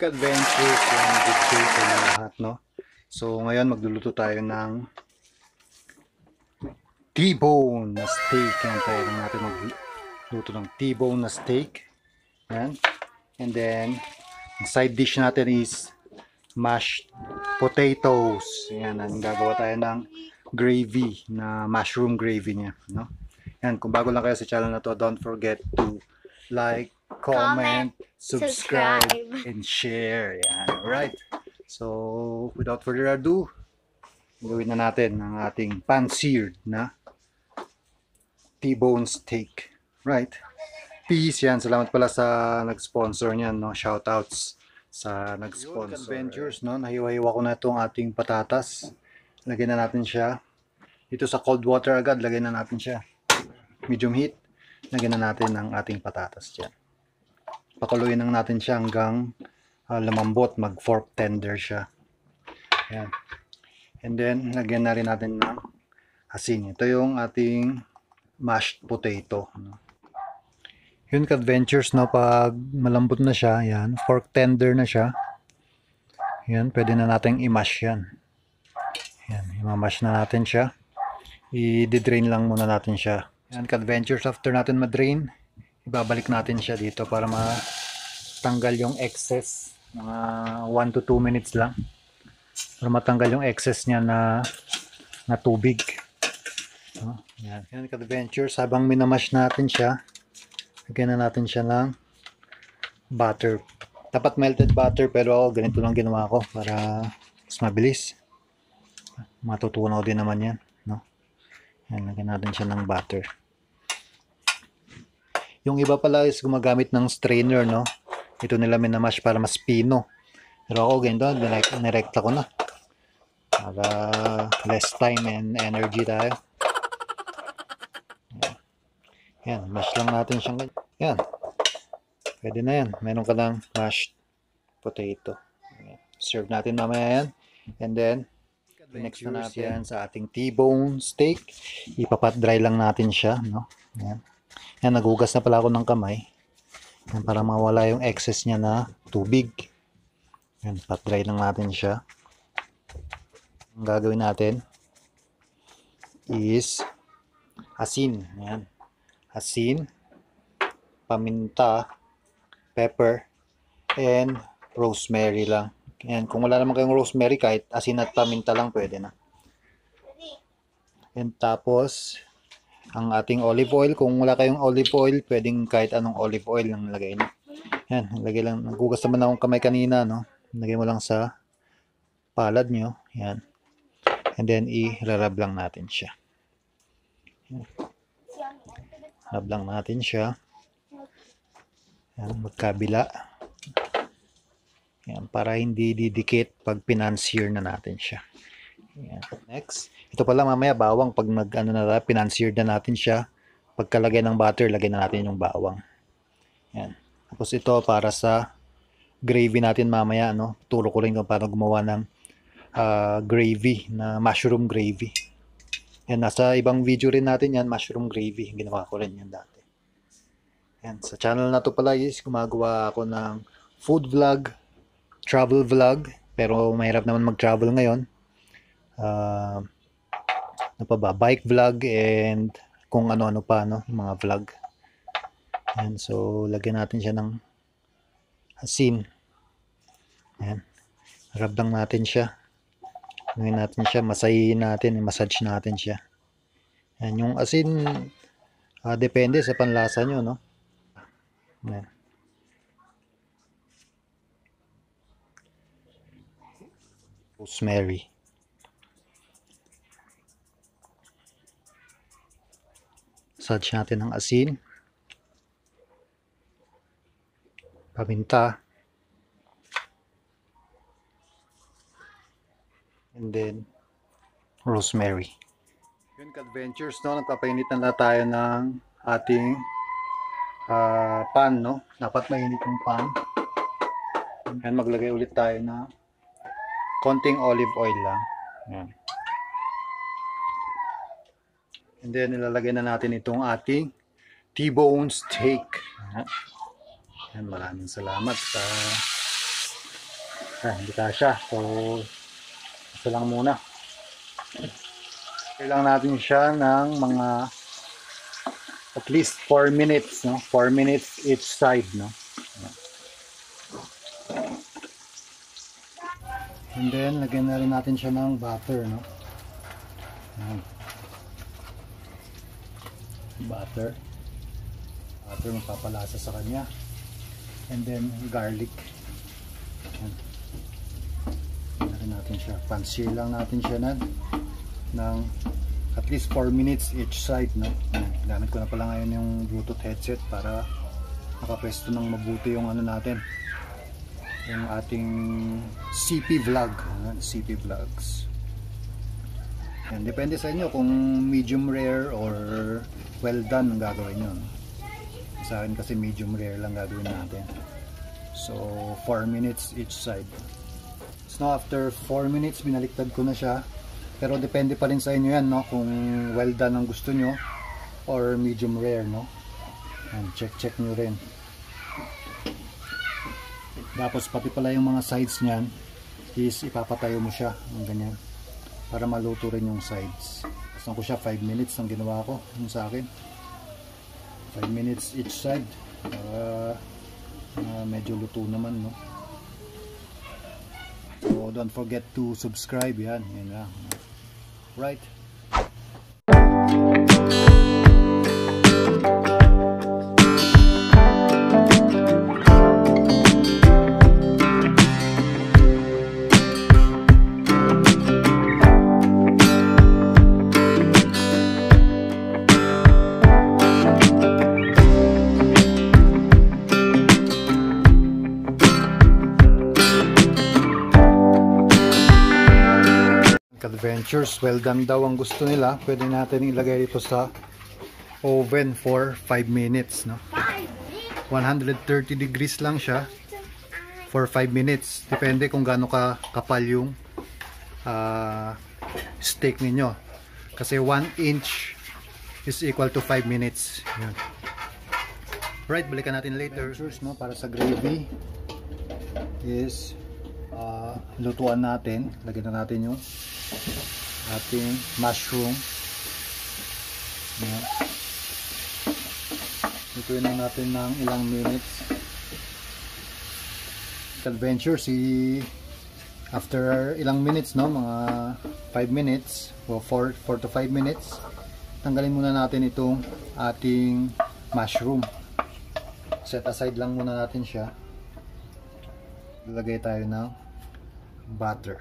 Adventures and good day sa inyo lahat, no? So ngayon magluluto tayo ng T-bone na steak. Yan tayo lang natin magluto ng T-bone na steak. Yan. And then ang side dish natin is mashed potatoes. Yan, ang gagawa tayo ng gravy na mushroom gravy niya, no? Yan, kung bago lang kayo sa channel na to, don't forget to like, comment, subscribe, and share. Yan, alright. So, without further ado, gawin na natin ang ating pan-seared na T-bone steak. Right? Peace. Yan, salamat pala sa nag-sponsor niyan, no? Shoutouts sa nag-sponsor. Adventures, no? Nahiwa-hiwa ko na itong ating patatas. Lagyan na natin siya. Ito sa cold water agad, lagyan na natin siya. Medium heat. Lagyan na natin ang ating patatas dyan. Pakuluin lang natin siya hanggang lumambot, mag-fork tender siya. Ayan. And then, lagyan na rin natin ng asin. Ito yung ating mashed potato. Yun ka-adventures, no? Pag malambot na siya, ayan, fork tender na siya. Ayan, pwede na natin i-mash yan. Ayan, i-mash na natin siya. I-drain lang muna natin siya. Ayan ka-adventures, after natin ma-drain, ibabalik natin siya dito para matanggal yung excess. Mga 1 to 2 minutes lang para matanggal yung excess niya na tubig. Ayan, ayan ka-adventures, habang minamash natin siya, lagyan na natin siya ng butter. Dapat melted butter, pero ako ganito lang ginawa ko para mas mabilis. Matutunan ko din naman yan, no? Ayan, lagyan natin siya ng butter. Yung iba pala is gumagamit ng strainer, no? Ito nila minamash para mas pino. Pero ako ganito, nirekta ko na. Para less time and energy tayo. Yan, mash lang natin siyang ganyan. Yan. Pwede na yan. Meron ka ng mashed potato. Yan. Serve natin mamaya yan. And then, next na natin sa ating T-bone steak. Ipapat dry lang natin siya, no? Yan. Yan, nagugas na pala ako ng kamay. Yan, para mawala yung excess niya na tubig. Yan, pat dry lang natin siya. Ang gagawin natin is asin. Yan. Asin, paminta, pepper, and rosemary lang. Yan, kung wala naman kayong rosemary, kahit asin at paminta lang pwede na. And tapos ang ating olive oil, kung wala kayong olive oil, pwedeng kahit anong olive oil lang lagay nyo. Yan, lagay lang. Nagugas naman akong kamay kanina, no? Lagay mo lang sa palad nyo. Yan. And then, i-rub lang natin siya. Yan. Rub lang natin siya. Yan, magkabila. Yan, para hindi didikit pag pinansear na natin siya. Yan. Next, ito pala mamaya bawang, pag pinanseared na natin siya, pagkalagay ng butter, lagay na natin yung bawang. Yan. Tapos ito para sa gravy natin mamaya, no? Turo ko rin kung paano gumawa ng gravy, na mushroom gravy. Yan, nasa ibang video rin natin yan, mushroom gravy. Ginawa ko rin yan dati. Yan, sa channel na to pala is gumagawa ako ng food vlog, travel vlog, pero mahirap naman mag-travel ngayon. Ano pa ba? Bike vlog and kung ano-ano pa, no? Mga vlog. Yan, so lagyan natin siya ng asin. Yan. Rub lang natin siya. Lagyan natin siya, masayin natin, massage natin siya. Yan, yung asin depende sa panlasa nyo, no? Yan. Rosemary. Massage natin ng asin, paminta, and then rosemary. Yun ka-adventures, no? Nagpapainit na tayo ng ating pan, no? Dapat mainit yung pan. Yan, maglagay ulit tayo na konting olive oil lang. Yan. And then, ilalagay na natin itong ating T-bone steak. Yan, maraming salamat sa Hindi kasya. So, isa lang muna. Kailangan natin siya ng mga at least 4 minutes, no? 4 minutes each side, no? And then, lagyan na rin natin siya ng butter, no? Butter. Butter, magpapalasa sa kanya. And then, garlic. Lagyan natin siya. Pan-sear lang natin siya ng at least 4 minutes each side, no? Gamit ko na pala ngayon yung Bluetooth headset para makapwesto ng mabuti yung ano natin, yung ating CP vlog, CP vlogs. And depende sa inyo kung medium rare or well done ang gagawin nyo. Sa akin kasi medium rare lang gagawin natin. So 4 minutes each side. So after 4 minutes binaliktad ko na siya. Pero depende pa rin sa inyo yan, no? Kung well done ang gusto nyo or medium rare, no? And check nyo rin. Tapos pati pala yung mga sides nyan is ipapatayo mo siya ng ganyan para maluto rin yung sides. Gusto ko siya 5 minutes ang ginawa ko yung sa akin. 5 minutes each side para medyo luto naman, no? So don't forget to subscribe, yan lang. Right. Adventures, well done daw ang gusto nila. Pwede natin ilagay dito sa oven for 5 minutes, no? 130 degrees lang siya for 5 minutes. Depende kung gaano ka kapal yung steak ninyo. Kasi 1 inch is equal to 5 minutes. Yan. Right, balikan natin later. Adventures, no? Para sa gravy is lutuan natin. Lagyan na natin yung ating mushroom. Lutuin na natin ng ilang minutes. Adventure, after ilang minutes, no, mga 5 minutes o 4 to 5 minutes, tanggalin muna natin itong ating mushroom. Set aside lang muna natin siya. Lalagay tayo ng butter.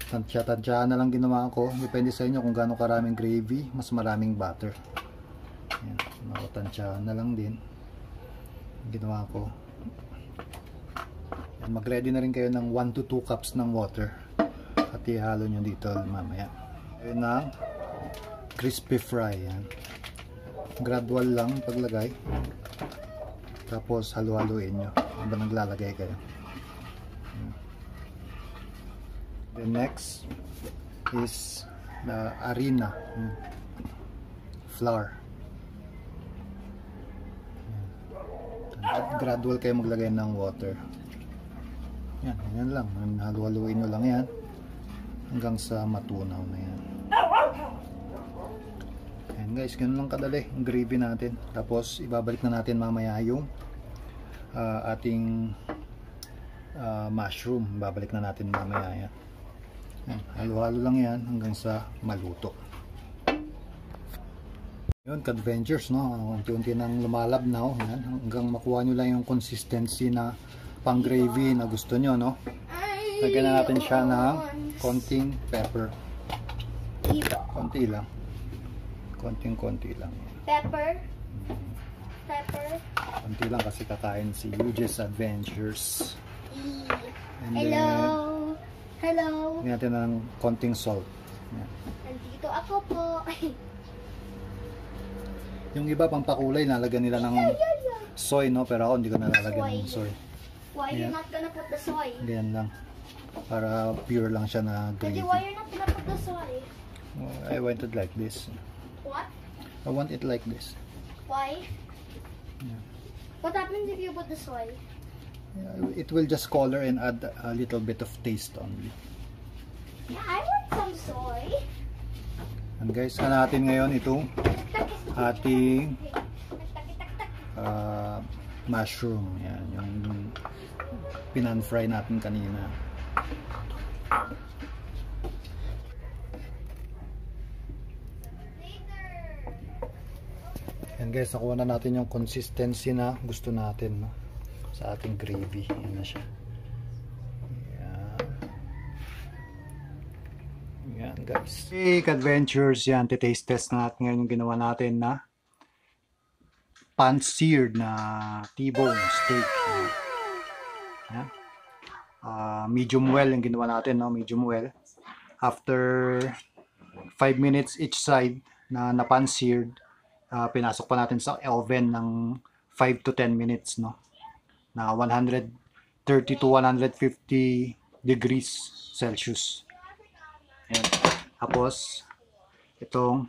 Tansya na lang ginawa ko. Depende sa inyo kung gaano karaming gravy, mas maraming butter. Tansya na lang din ginawa ko. Mag-ready na rin kayo ng 1 to 2 cups ng water at ihalo nyo dito mamaya. Ayun na, crispy fry. Yan. Gradual lang paglagay, tapos halo-haloin nyo habang naglalagay kayo. The next is the harina, flour. Gradual kayo maglagay ng water. Yan lang. Halo-haloin nyo lang yan hanggang sa matunaw na yan. Ayan guys, ganun lang kadali ang gravy natin. Tapos ibabalik na natin mamaya yung ating mushroom. Babalik na natin mamaya yan. Halo-halo lang yan hanggang sa maluto. Yun, ka-adventures, no? Unti-unti nang lumalabnaw, yan, hanggang makuha nyo lang yung consistency na pang gravy na gusto nyo, no? Lagyan na natin siya ng konting pepper. Konti lang. Konting-konti lang. Pepper? Konti lang kasi kakain si Yuji's Adventures. And Hello! Hello! Lagyan natin ng konting salt. Yan. Nandito ako po. Yung iba pang pakulay, nalagyan nila ng soy, no? Pero ako hindi ko nalalagyan ng soy. Why you're not gonna put the soy? Ganyan lang. Para pure lang siya na Daddy, gravy. why you're not gonna put the soy? I want it like this. What? I want it like this. Why? Yeah. What happens if you put the soy? It will just color and add a little bit of taste only. Yeah, I want some soy. And guys, natin ngayon itong ating mushroom. Yan, yung pinan-fry natin kanina. Yan guys, nakuha na natin yung consistency na gusto natin, no? Sa ating gravy. Yan na siya. Yan. Yan guys. Big adventures yan. Taste test natin ngayon yung ginawa natin na pan-seared na T-bone steak. Yan. Medium well yung ginawa natin, no? Medium well. After 5 minutes each side na pan-seared, pinasok pa natin sa oven ng 5 to 10 minutes, no? Na 130 to 150 degrees Celsius. Ayan. Tapos itong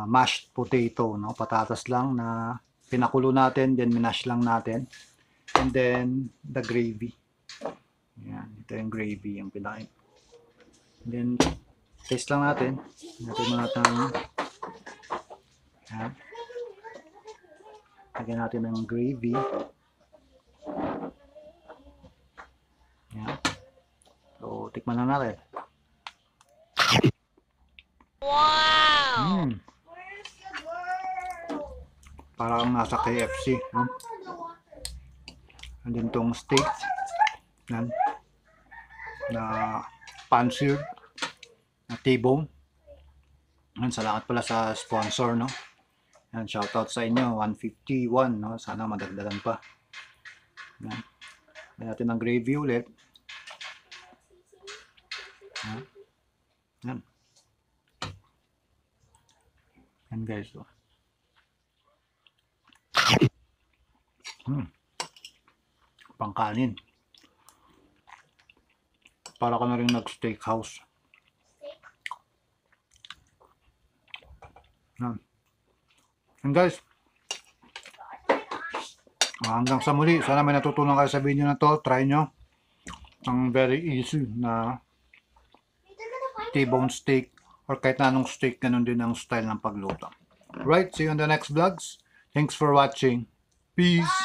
mashed potato, no? Patatas lang na pinakulo natin, then minash lang natin. And then the gravy. Ayan, ito yung gravy yung pinain. Then taste lang natin. Natin muna natin. Ayan. Lagyan natin ng gravy. Ayan. So, tikman na natin. Wow! Parang nasa KFC. No? And then tong steak. Yan. Na pan-seared. Na T-bone. Yan, salamat pala sa sponsor, no? Yan, shoutout sa inyo. 151, no? Sana madagdagan pa. Yan. Lagyan natin ng gravy ulit. Yan. Yan. Yan guys. So. Pangkanin. Para ka na rin nag-steakhouse. Yan. And guys, hanggang sa muli, sana may natutunan kayo sa video na to. Try nyo. Ang very easy na T-bone steak or kahit na anong steak, ganun din ang style ng pagluto. Right, see you on the next vlogs. Thanks for watching. Peace!